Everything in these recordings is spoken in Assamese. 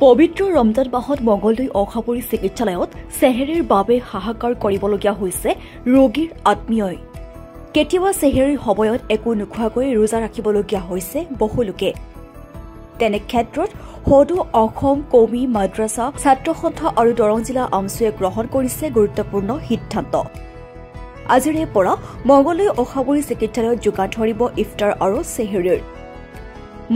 পবিত্ৰ ৰমজান মাহত মংগলদৈ অসামৰিক চিকিৎসালয়ত চেহেৰীৰ বাবে হাহাকাৰ কৰিবলগীয়া হৈছে ৰোগীৰ আত্মীয়ই। কেতিয়াবা চেহেৰীৰ সময়ত একো নোখোৱাকৈ ৰোজা ৰাখিবলগীয়া হৈছে বহু লোকে। তেনে ক্ষেত্ৰত সদৌ অসম কৌমি মাদ্ৰাছা ছাত্ৰ সন্থা আৰু দৰং জিলা আমছুৱে গ্ৰহণ কৰিছে গুৰুত্বপূৰ্ণ সিদ্ধান্ত। আজিৰে পৰা মংগলদৈ অসামৰিক চিকিৎসালয়ত যোগান ধৰিব ইফতাৰ আৰু চেহেৰীৰ।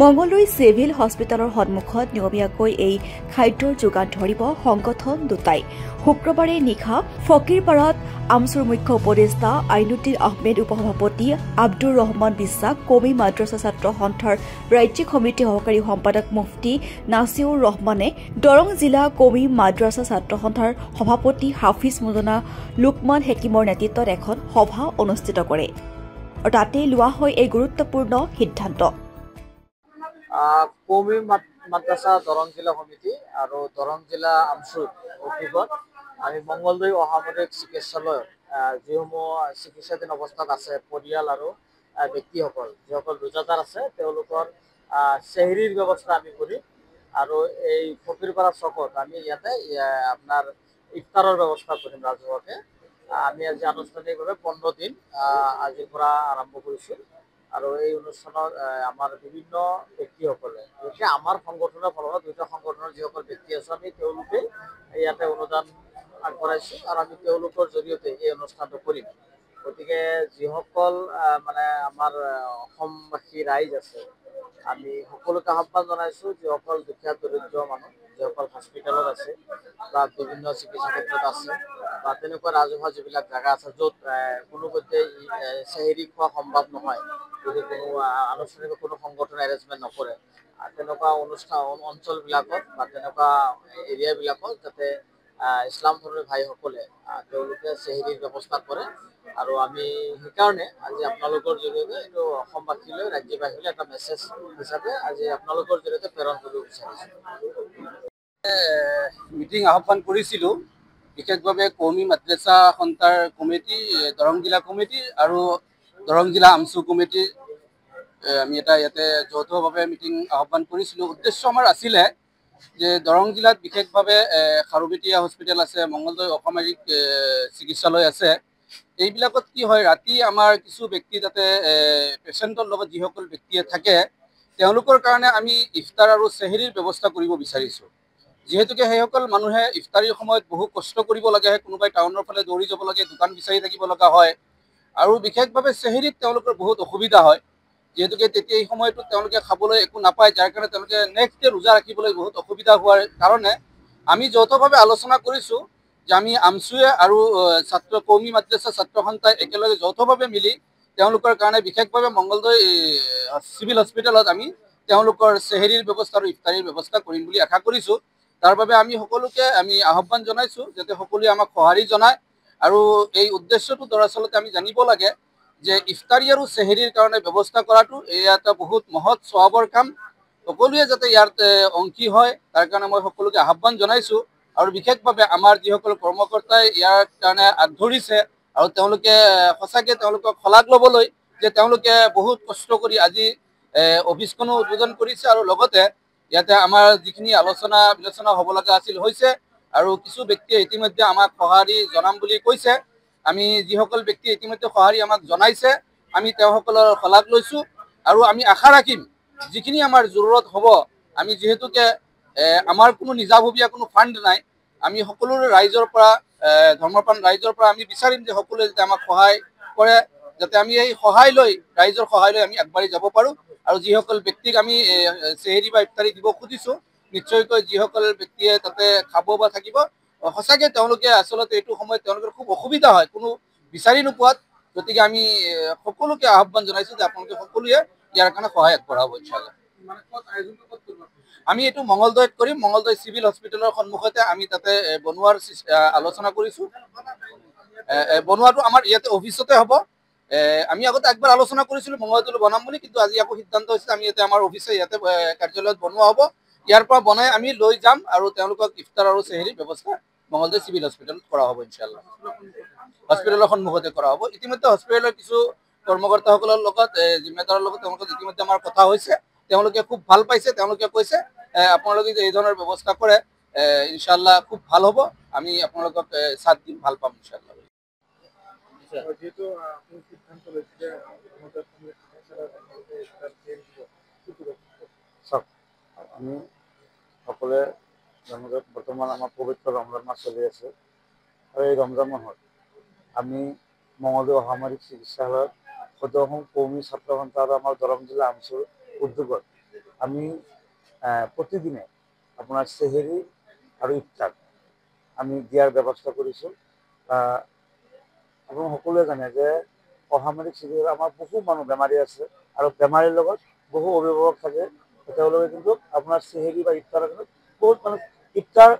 মংগলদৈ চিভিল হস্পিটেলৰ সন্মুখত নিয়মীয়াকৈ এই খাদ্যৰ যোগান ধৰিব সংগঠন দুটাই। শুক্ৰবাৰে নিশা ফকীৰপাৰাত আমছুৰ মুখ্য উপদেষ্টা আইনুদ্দিন আহমেদ, উপসভাপতি আব্দুৰ ৰহমান বিশ্বাস, কৌমি মাদ্ৰাছা ছাত্ৰ সন্থাৰ ৰাজ্যিক সমিতিৰ সহকাৰী সম্পাদক মুফতি নাছিউৰ ৰহমানে, দৰং জিলা কৌমি মাদ্ৰাছা ছাত্ৰ সন্থাৰ সভাপতি হাফিজ মুজনা লুকমান হেকিমৰ নেতৃত্বত এখন সভা অনুষ্ঠিত কৰে আৰু তাতে লোৱা হয় এই গুৰুত্বপূৰ্ণ সিদ্ধান্ত। কৌমি মাদ্ৰাছা দৰং জিলা সমিতি আৰু দৰং জিলা আমছুৰ উদ্যোগত আমি মংগলদৈ অসামৰিক চিকিৎসালয়ত যিসমূহ চিকিৎসাধীন অৱস্থাত আছে পৰিয়াল আৰু ব্যক্তিসকল, যিসকল ৰোজাদাৰ আছে, তেওঁলোকৰ চেহেৰীৰ ব্যৱস্থা আমি কৰিম আৰু এই ফকীৰপাৰা চকত আমি ইয়াতে আপোনাৰ ইফতাৰৰ ব্যৱস্থা কৰিম ৰাজহুৱাকৈ। আমি আজি আনুষ্ঠানিকভাৱে 15 দিন আজিৰ পৰা আৰম্ভ কৰিছোঁ আৰু এই অনুষ্ঠানত আমাৰ বিভিন্ন ব্যক্তিসকলে, গতিকে আমাৰ সংগঠনৰ ফালৰ দুটা সংগঠনৰ যিসকল ব্যক্তি আছে, আমি তেওঁলোকে ইয়াতে অনুদান আগবঢ়াইছোঁ আৰু আমি তেওঁলোকৰ জৰিয়তে এই অনুষ্ঠানটো কৰিম। গতিকে যিসকল মানে আমাৰ অসমবাসী ৰাইজ আছে, আমি সকলোকে আহ্বান জনাইছোঁ, যিসকল দুখীয়া দৰিদ্ৰ মানুহ, যিসকল হস্পিটেলত আছে বা বিভিন্ন চিকিৎসা ক্ষেত্ৰত আছে বা তেনেকুৱা ৰাজহুৱা যিবিলাক জেগা আছে য'ত কোনোপধ্যে চেহেৰী খোৱা সম্ভৱ নহয়, যদি কোনো আনুষ্ঠানিক কোনো সংগঠনে এৰেঞ্জমেণ্ট নকৰে, তেনেকুৱা অঞ্চলবিলাকত বা তেনেকুৱা এৰিয়াবিলাকত যাতে ইছলাম ধৰ্মী ভাইসকলে তেওঁলোকে চেহেৰীৰ ব্যৱস্থা কৰে। আৰু আমি সেইকাৰণে আজি আপোনালোকৰ জৰিয়তে এইটো অসমবাসীলৈ, ৰাজ্যবাসীলৈ এটা মেছেজ হিচাপে আজি আপোনালোকৰ জৰিয়তে প্ৰেৰণ কৰিব বিচাৰিছোঁ। মিটিং আহ্বান কৰিছিলোঁ বিশেষভাৱে কৌমি মাদ্ৰাছা সন্থাৰ কমিটি, দৰং জিলা কমিটি আৰু দৰং জিলা আমছু কমিটিৰ আমি এটা ইয়াতে যৌথভাৱে মিটিং আহ্বান কৰিছিলোঁ। উদ্দেশ্য আমাৰ আছিলে যে দৰং জিলাত বিশেষভাৱে খাৰুপেটীয়া হস্পিটেল আছে, মংগলদৈ অসামৰিক চিকিৎসালয় আছে, এইবিলাকত কি হয়, ৰাতি আমাৰ কিছু ব্যক্তি তাতে পেচেণ্টৰ লগত যিসকল ব্যক্তিয়ে থাকে তেওঁলোকৰ কাৰণে আমি ইফতাৰ আৰু চেহেৰীৰ ব্যৱস্থা কৰিব বিচাৰিছোঁ। যিহেতুকে সেইসকল মানুহে ইফতাৰীৰ সময়ত বহু কষ্ট কৰিব লাগে, কোনোবাই টাউনৰ ফালে দৌৰি যাব লাগে, দোকান বিচাৰি থাকিব লগা হয় আৰু বিশেষভাৱে চেহেৰীত তেওঁলোকৰ বহুত অসুবিধা হয়, যিহেতুকে তেতিয়া এই সময়টোত তেওঁলোকে খাবলৈ একো নাপায়, যাৰ কাৰণে তেওঁলোকে নেক্সট ডে ৰোজা ৰাখিবলৈ বহুত অসুবিধা হোৱাৰ কাৰণে আমি যৌথভাৱে আলোচনা কৰিছোঁ যে আমি আমছুৱে আৰু কৌমি মাদ্ৰাছা ছাত্ৰ সন্থাই একেলগে যৌথভাৱে মিলি তেওঁলোকৰ কাৰণে বিশেষভাৱে মংগলদৈ চিভিল হস্পিটেলত আমি তেওঁলোকৰ চেহেৰীৰ ব্যৱস্থা আৰু ইফতাৰীৰ ব্যৱস্থা কৰিম বুলি আশা কৰিছোঁ। তাৰ বাবে আমি সকলোকে আহ্বান জনাইছোঁ যাতে সকলোৱে আমাক সঁহাৰি জনায় আৰু এই উদ্দেশ্যটো দৰাচলতে আমি জানিব লাগে যে ইফতাৰী আৰু চেহেৰীৰ কাৰণে ব্যৱস্থা কৰাটো এয়া এটা বহুত মহৎ স্বভাৱৰ কাম। সকলোৱে যাতে ইয়াত অংশী হয় তাৰ কাৰণে মই সকলোকে আহ্বান জনাইছোঁ আৰু বিশেষভাৱে আমাৰ যিসকল কৰ্মকৰ্তাই ইয়াৰ কাৰণে আগ ধৰিছে আৰু তেওঁলোকে সঁচাকৈ তেওঁলোকক শলাগ ল'বলৈ যে তেওঁলোকে বহুত কষ্ট কৰি আজি অফিচখনো উদ্বোধন কৰিছে আৰু লগতে ইয়াতে আমাৰ যিখিনি আলোচনা বিলোচনা হ'ব লগা আছিল হৈছে আৰু কিছু ব্যক্তিয়ে ইতিমধ্যে আমাক সঁহাৰি জনাম বুলি কৈছে। আমি যিসকল ব্যক্তি ইতিমধ্যে সঁহাৰি আমাক জনাইছে আমি তেওঁসকলৰ শলাগ লৈছোঁ আৰু আমি আশা ৰাখিম যিখিনি আমাৰ জৰুৰত হ'ব, আমি যিহেতুকে আমাৰ কোনো নিজাববীয়া কোনো ফাণ্ড নাই, আমি সকলো ৰাইজৰ পৰা ধৰ্মপ্ৰাণ ৰাইজৰ পৰা আমি বিচাৰিম যে সকলোৱে যাতে আমাক সহায় কৰে, যাতে আমি এই সহায় লৈ ৰাইজৰ সহায় লৈ আমি আগবাঢ়ি যাব পাৰোঁ। আৰু যিসকল ব্যক্তিক আমি চেহেৰী বা ইফতাৰী দিব খুজিছোঁ, নিশ্চয়কৈ যিসকল ব্যক্তিয়ে তাতে খাব বা থাকিব, সঁচাকৈ তেওঁলোকে আচলতে এইটো সময়ত তেওঁলোকৰ খুব অসুবিধা হয় কোনো বিচাৰি নোপোৱাত। গতিকে আমি সকলোকে আহ্বান জনাইছোঁ যে আপোনালোকে সকলোৱে ইয়াৰ কাৰণে সহায় আগবঢ়াব ইনশাআল্লাহ। আমি এইটো মংগলদৈত কৰিম, মংগলদৈ চিভিল হস্পিটেলৰ সন্মুখতে আমি তাতে বনোৱাৰ আলোচনা কৰিছোঁ। বনোৱাটো আমাৰ ইয়াতে অফিচতে হ'ব। আমি আগতে একবাৰ আলোচনা কৰিছিলোঁ মংগলদৈত বনাম বুলি, কিন্তু আজি আকৌ সিদ্ধান্ত হৈছে আমি ইয়াতে আমাৰ অফিচে ইয়াতে কাৰ্যালয়ত বনোৱা হ'ব। ইয়াৰ পৰা বনাই আমি লৈ যাম আৰু তেওঁলোকক ইফতাৰ আৰু চেহেৰীৰ ব্যৱস্থা মংগলদৈ চিভিল হস্পিটেলত কৰা হ'ব ইনশাআল্লাহ। হস্পিটেলৰ সন্মুখতে কৰা হ'ব। ইতিমধ্যে হস্পিটেলৰ কিছু কৰ্মকৰ্তাসকলৰ লগত জিম্মেদাৰৰ লগত তেওঁলোকৰ ইতিমধ্যে আমাৰ কথা হৈছে, তেওঁলোকে খুব ভাল পাইছে। তেওঁলোকে কৈছে আপোনালোকে যদি এই ধৰণৰ ব্যৱস্থা কৰে ইনশাআল্লাহ খুব ভাল হ'ব। আমি আপোনালোকক সাথ দিম, ভাল পাম ইনশাআল্লাহ। যেহেতু সিদ্ধান্ত লৈছে আমি সকলে জনগত বৰ্তমান আমাৰ পবিত্ৰ ৰমজান মাহ চলি আছে আৰু এই ৰমজান মাহত আমি মঙলদৈ অসামৰিক চিকিৎসালয়ত সদৌ কৌমী ছাত্ৰ সন্থা আৰু আমাৰ দৰং জিলা আমচুৰ উদ্যোগত আমি প্ৰতিদিনে আপোনাৰ চেহেৰি আৰু ইফতাৰ আমি দিয়াৰ ব্যৱস্থা কৰিছোঁ। আপুনি সকলোৱে জানে যে অসামৰিক চিকিৎসালয়ত আমাৰ বহু মানুহ বেমাৰী আছে আৰু বেমাৰীৰ লগত বহু অভিভাৱক থাকে। তেওঁলোকে কিন্তু আপোনাৰ চেহেৰি বা ইফতাৰৰ কিন্তু বহুত মানে ইফতাৰ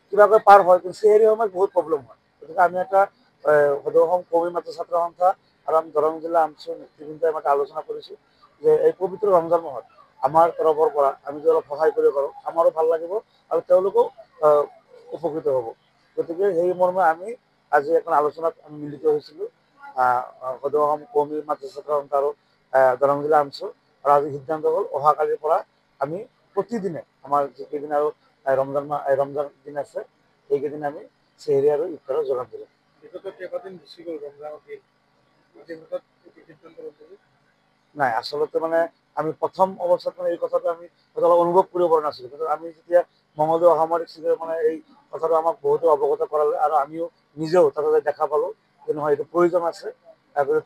কিবাকৈ পাৰ হয়, কিন্তু চেহেৰি সময়ত বহুত প্ৰব্লেম হয়। গতিকে আমি এটা সদৌ অসম কৌমী ছাত্ৰ সন্থা আৰু আমি দৰং জিলা আমচুৰ নেতৃবৃন্দই এটা আলোচনা কৰিছোঁ যে এই পবিত্ৰ ৰমজান মাহত আমাৰ তৰফৰ পৰা আমি যদি অলপ সহায় কৰিব পাৰোঁ আমাৰো ভাল লাগিব আৰু তেওঁলোকেও উপকৃত হ'ব। গতিকে সেই মৰ্মে আমি আজি এখন আলোচনাত আমি মিলিত হৈছিলোঁ সদৌ অসম কৌমী ছাত্ৰ সন্থা আৰু দৰং জিলা আমচু। আৰু আজি সিদ্ধান্ত হ'ল অহাকালিৰ পৰা আমি প্ৰতিদিনে আমাৰ যিকেইদিন আৰু ৰমজান দিন আছে সেইকেইদিন আমি চেহেৰি আৰু ইফতাৰৰ যোগান দিলোঁ। নাই, আচলতে মানে আমি প্ৰথম অৱস্থাত মানে এই কথাটো আমি অলপ অনুভৱ কৰিব পৰা নাছিলোঁ, কিন্তু আমি যেতিয়া মঙলদৈ অসামৰিক চিকিৎসালয়ত মানে এই কথাটো আমাক বহুতো অৱগত কৰালে আৰু আমিও নিজেও তাতে দেখা পালোঁ যে নহয় এইটো প্ৰয়োজন আছে।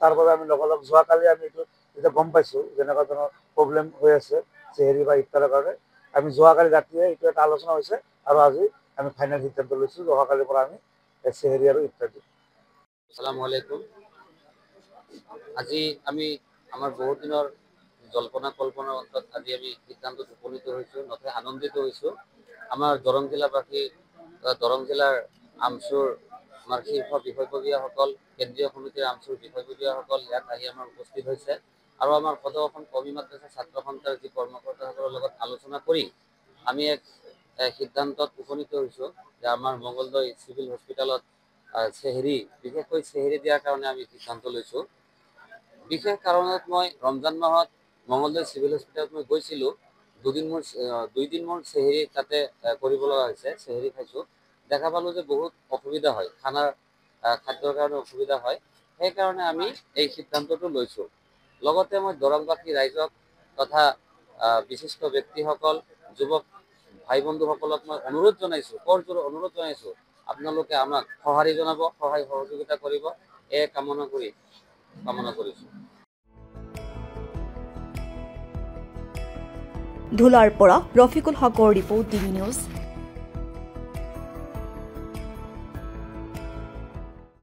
তাৰ বাবে আমি লগালগ যোৱাকালি আমি এইটো যেতিয়া গম পাইছোঁ যেনেকুৱা ধৰণৰ প্ৰব্লেম হৈ আছে চেহেৰি বা ইফতাৰৰ কাৰণে, আমি যোৱাকালি ৰাতিয়ে এইটো এটা আলোচনা হৈছে আৰু আজি আমি ফাইনেল সিদ্ধান্ত লৈছোঁ যে অহাকালিৰ পৰা আমি চেহেৰি আৰু ইফতাৰ দিম। আসসালামু আলাইকুম। আজি আমি আমাৰ বহুত দিনৰ কল্পনাৰ অন্তত আজি আমি সিদ্ধান্তত উপনীত হৈছোঁ, নথৈ আনন্দিত হৈছোঁ। আমাৰ দৰং জিলাবাসী, দৰং জিলাৰ আমচুৰ আমাৰ শীৰ্ষ বিষয়ববীয়াসকল, কেন্দ্ৰীয় সমিতিৰ আমচুৰ বিষয়ববীয়াসকল ইয়াত আহি আমাৰ উপস্থিত হৈছে আৰু আমাৰ সদৌ অসম কৌমী ছাত্ৰ সন্থাৰ যি কৰ্মকৰ্তাসকলৰ লগত আলোচনা কৰি আমি এক সিদ্ধান্তত উপনীত হৈছোঁ যে আমাৰ মঙলদৈ চিভিল হস্পিটেলত চেহেৰি, বিশেষকৈ চেহেৰি দিয়াৰ কাৰণে আমি সিদ্ধান্ত লৈছোঁ। বিশেষ কাৰণত মই ৰমজান মাহত মঙলদৈ চিভিল হস্পিটেলত মই গৈছিলোঁ। দুইদিন মোৰ চেহেৰি তাতে কৰিব লগা হৈছে, চেহেৰি খাইছোঁ। দেখা পালোঁ যে বহুত অসুবিধা হয়, খাদ্যৰ কাৰণে অসুবিধা হয়। সেইকাৰণে আমি এই সিদ্ধান্তটো লৈছোঁ। লগতে মই দৰংবাসী ৰাইজক তথা বিশিষ্ট ব্যক্তিসকল, যুৱক ভাই বন্ধুসকলক মই অনুৰোধ জনাইছোঁ, কৰজোৰে অনুৰোধ জনাইছোঁ, আপোনালোকে আমাক সঁহাৰি জনাব, সহায় সহযোগিতা কৰিব, এই কামনা কৰিছোঁ। ধুলাৰ পৰা ৰফিকুল হকৰ ৰিপৰ্ট, DB নিউজ।